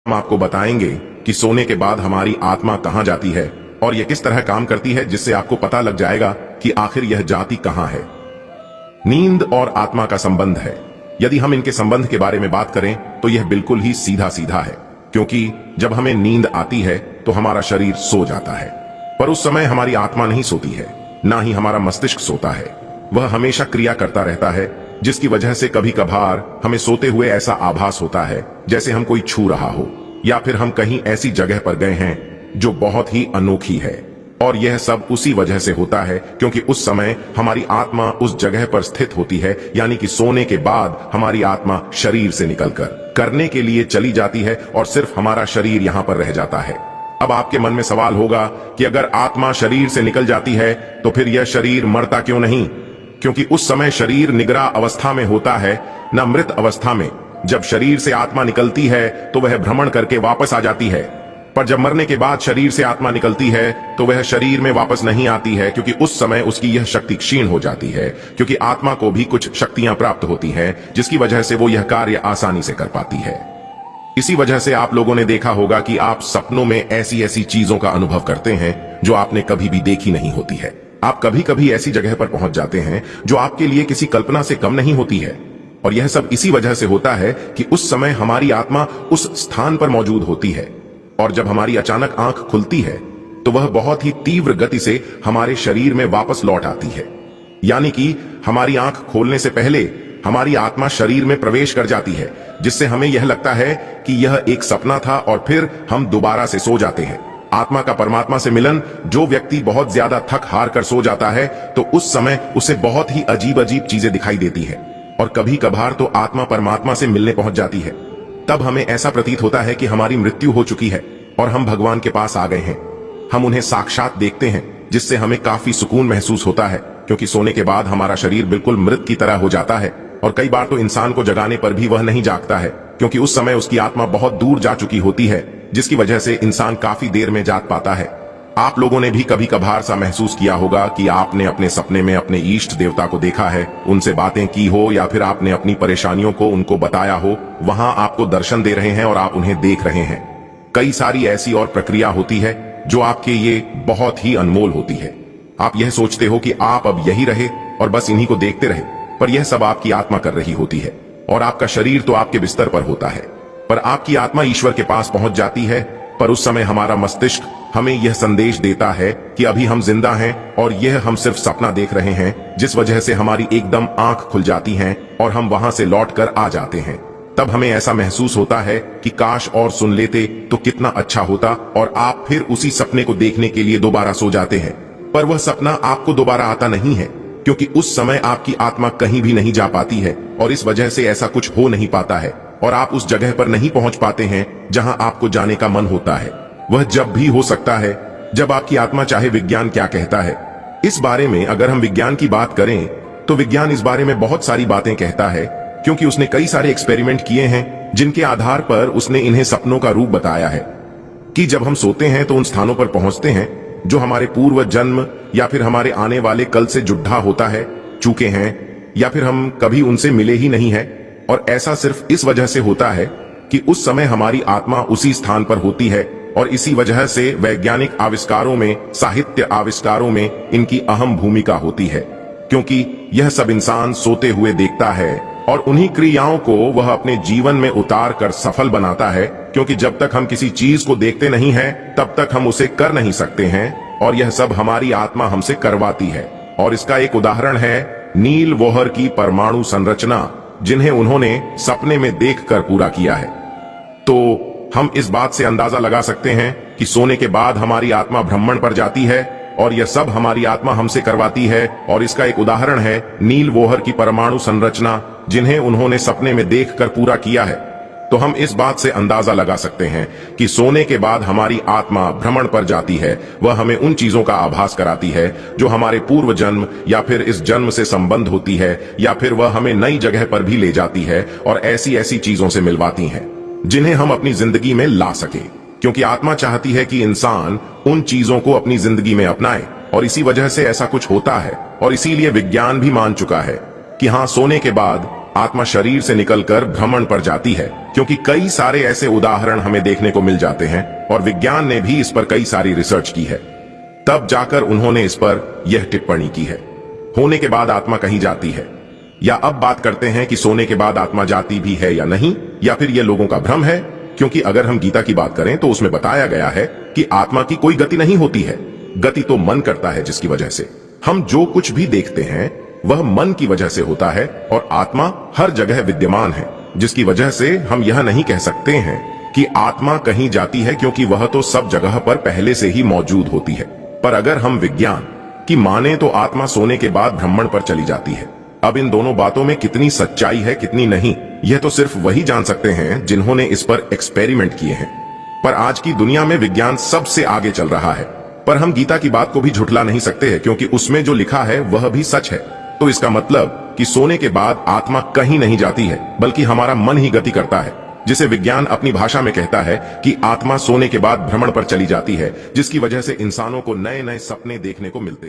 हम आपको बताएंगे कि सोने के बाद हमारी आत्मा कहां जाती है और यह किस तरह काम करती है, जिससे आपको पता लग जाएगा कि आखिर यह जाती कहां है। नींद और आत्मा का संबंध है। यदि हम इनके संबंध के बारे में बात करें तो यह बिल्कुल ही सीधा सीधा है, क्योंकि जब हमें नींद आती है तो हमारा शरीर सो जाता है, पर उस समय हमारी आत्मा नहीं सोती है, ना ही हमारा मस्तिष्क सोता है। वह हमेशा क्रिया करता रहता है, जिसकी वजह से कभी कभार हमें सोते हुए ऐसा आभास होता है जैसे हम कोई छू रहा हो, या फिर हम कहीं ऐसी जगह पर गए हैं जो बहुत ही अनोखी है। और यह सब उसी वजह से होता है क्योंकि उस समय हमारी आत्मा उस जगह पर स्थित होती है, यानी कि सोने के बाद हमारी आत्मा शरीर से निकलकर करने के लिए चली जाती है और सिर्फ हमारा शरीर यहां पर रह जाता है। अब आपके मन में सवाल होगा कि अगर आत्मा शरीर से निकल जाती है तो फिर यह शरीर मरता क्यों नहीं? क्योंकि उस समय शरीर निग्रा अवस्था में होता है, न मृत अवस्था में। जब शरीर से आत्मा निकलती है तो वह भ्रमण करके वापस आ जाती है, पर जब मरने के बाद शरीर से आत्मा निकलती है तो वह शरीर में वापस नहीं आती है, क्योंकि उस समय उसकी यह शक्ति क्षीण हो जाती है। क्योंकि आत्मा को भी कुछ शक्तियां प्राप्त होती हैं, जिसकी वजह से वो यह कार्य आसानी से कर पाती है। इसी वजह से आप लोगों ने देखा होगा कि आप सपनों में ऐसी ऐसी चीजों का अनुभव करते हैं जो आपने कभी भी देखी नहीं होती है। आप कभी कभी ऐसी जगह पर पहुंच जाते हैं जो आपके लिए किसी कल्पना से कम नहीं होती है, और यह सब इसी वजह से होता है कि उस समय हमारी आत्मा उस स्थान पर मौजूद होती है, और जब हमारी अचानक आंख खुलती है तो वह बहुत ही तीव्र गति से हमारे शरीर में वापस लौट आती है। यानी कि हमारी आंख खोलने से पहले हमारी आत्मा शरीर में प्रवेश कर जाती है, जिससे हमें यह लगता है कि यह एक सपना था, और फिर हम दोबारा से सो जाते हैं। आत्मा का परमात्मा से मिलन, जो व्यक्ति बहुत ज्यादा थक हार कर सो जाता है तो उस समय उसे बहुत ही अजीब अजीब चीजें दिखाई देती है, और कभी कभार तो आत्मा परमात्मा से मिलने पहुंच जाती है। तब हमें ऐसा प्रतीत होता है कि हमारी मृत्यु हो चुकी है और हम भगवान के पास आ गए हैं। हम उन्हें साक्षात देखते हैं, जिससे हमें काफी सुकून महसूस होता है, क्योंकि सोने के बाद हमारा शरीर बिल्कुल मृत की तरह हो जाता है। और कई बार तो इंसान को जगाने पर भी वह नहीं जागता है, क्योंकि उस समय उसकी आत्मा बहुत दूर जा चुकी होती है, जिसकी वजह से इंसान काफी देर में जाग पाता है। आप लोगों ने भी कभी कभार सा महसूस किया होगा कि आपने अपने सपने में अपने इष्ट देवता को देखा है, उनसे बातें की हो, या फिर आपने अपनी परेशानियों को उनको बताया हो। वहां आपको दर्शन दे रहे हैं और आप उन्हें देख रहे हैं। कई सारी ऐसी और प्रक्रिया होती है जो आपके ये बहुत ही अनमोल होती है। आप यह सोचते हो कि आप अब यही रहे और बस इन्हीं को देखते रहे, पर यह सब आपकी आत्मा कर रही होती है, और आपका शरीर तो आपके बिस्तर पर होता है। पर आपकी आत्मा ईश्वर के पास पहुंच जाती है, पर उस समय हमारा मस्तिष्क हमें यह संदेश देता है कि अभी हम जिंदा हैं और यह हम सिर्फ सपना देख रहे हैं, जिस वजह से हमारी एकदम आंख खुल जाती है और हम वहां से लौटकर आ जाते हैं। तब हमें ऐसा महसूस होता है कि काश और सुन लेते तो कितना अच्छा होता, और आप फिर उसी सपने को देखने के लिए दोबारा सो जाते हैं। पर वह सपना आपको दोबारा आता नहीं है, क्योंकि उस समय आपकी आत्मा कहीं भी नहीं जा पाती है, और इस वजह से ऐसा कुछ हो नहीं पाता है, और आप उस जगह पर नहीं पहुंच पाते हैं जहां आपको जाने का मन होता है। वह जब भी हो सकता है जब आपकी आत्मा चाहे। विज्ञान क्या कहता है इस बारे में? अगर हम विज्ञान की बात करें तो विज्ञान इस बारे में बहुत सारी बातें कहता है, क्योंकि उसने कई सारे एक्सपेरिमेंट किए हैं, जिनके आधार पर उसने इन्हें सपनों का रूप बताया है कि जब हम सोते हैं तो उन स्थानों पर पहुंचते हैं जो हमारे पूर्व जन्म या फिर हमारे आने वाले कल से जुड़ा होता है, चूके हैं, या फिर हम कभी उनसे मिले ही नहीं है। और ऐसा सिर्फ इस वजह से होता है कि उस समय हमारी आत्मा उसी स्थान पर होती है, और इसी वजह से वैज्ञानिक आविष्कारों में, साहित्य आविष्कारों में इनकी अहम भूमिका होती है, क्योंकि यह सब इंसान सोते हुए देखता है और उन्हीं क्रियाओं को वह अपने जीवन में उतार कर सफल बनाता है। क्योंकि जब तक हम किसी चीज को देखते नहीं हैं तब तक हम उसे कर नहीं सकते हैं, और यह सब हमारी आत्मा हमसे करवाती है। और इसका एक उदाहरण है नील बोहर की परमाणु संरचना, जिन्हें उन्होंने सपने में देखकर पूरा किया है। तो हम इस बात से अंदाजा लगा सकते हैं कि सोने के बाद हमारी आत्मा भ्रमण पर जाती है, और यह सब हमारी आत्मा हमसे करवाती है। और इसका एक उदाहरण है नील बोहर की परमाणु संरचना, जिन्हें उन्होंने सपने में देखकर पूरा किया है। तो हम इस बात से अंदाजा लगा सकते हैं कि सोने के बाद हमारी आत्मा भ्रमण पर जाती है। वह हमें उन चीजों का आभास कराती है जो हमारे पूर्व जन्म या फिर इस जन्म से संबंध होती है, या फिर वह हमें नई जगह पर भी ले जाती है और ऐसी ऐसी चीजों से मिलवाती हैं जिन्हें हम अपनी जिंदगी में ला सके। क्योंकि आत्मा चाहती है कि इंसान उन चीजों को अपनी जिंदगी में अपनाए, और इसी वजह से ऐसा कुछ होता है। और इसीलिए विज्ञान भी मान चुका है कि हाँ, सोने के बाद आत्मा शरीर से निकलकर भ्रमण पर जाती है, क्योंकि कई सारे ऐसे उदाहरण हमें देखने को मिल जाते हैं और विज्ञान ने भी इस पर कई सारी रिसर्च की है। तब जाकर उन्होंने इस पर यह टिप्पणी की है। होने के बाद आत्मा कहीं जाती है। या अब बात करते हैं कि सोने के बाद आत्मा जाती भी है या नहीं, या फिर यह लोगों का भ्रम है, क्योंकि अगर हम गीता की बात करें तो उसमें बताया गया है कि आत्मा की कोई गति नहीं होती है। गति तो मन करता है, जिसकी वजह से हम जो कुछ भी देखते हैं वह मन की वजह से होता है, और आत्मा हर जगह विद्यमान है, जिसकी वजह से हम यह नहीं कह सकते हैं कि आत्मा कहीं जाती है, क्योंकि वह तो सब जगह पर पहले से ही मौजूद होती है। पर अगर हम विज्ञान की माने तो आत्मा सोने के बाद भ्रमण पर चली जाती है। अब इन दोनों बातों में कितनी सच्चाई है कितनी नहीं, यह तो सिर्फ वही जान सकते हैं जिन्होंने इस पर एक्सपेरिमेंट किए हैं। पर आज की दुनिया में विज्ञान सबसे आगे चल रहा है, पर हम गीता की बात को भी झुठला नहीं सकते हैं, क्योंकि उसमें जो लिखा है वह भी सच है। तो इसका मतलब कि सोने के बाद आत्मा कहीं नहीं जाती है, बल्कि हमारा मन ही गति करता है, जिसे विज्ञान अपनी भाषा में कहता है कि आत्मा सोने के बाद भ्रमण पर चली जाती है, जिसकी वजह से इंसानों को नए नए सपने देखने को मिलते हैं।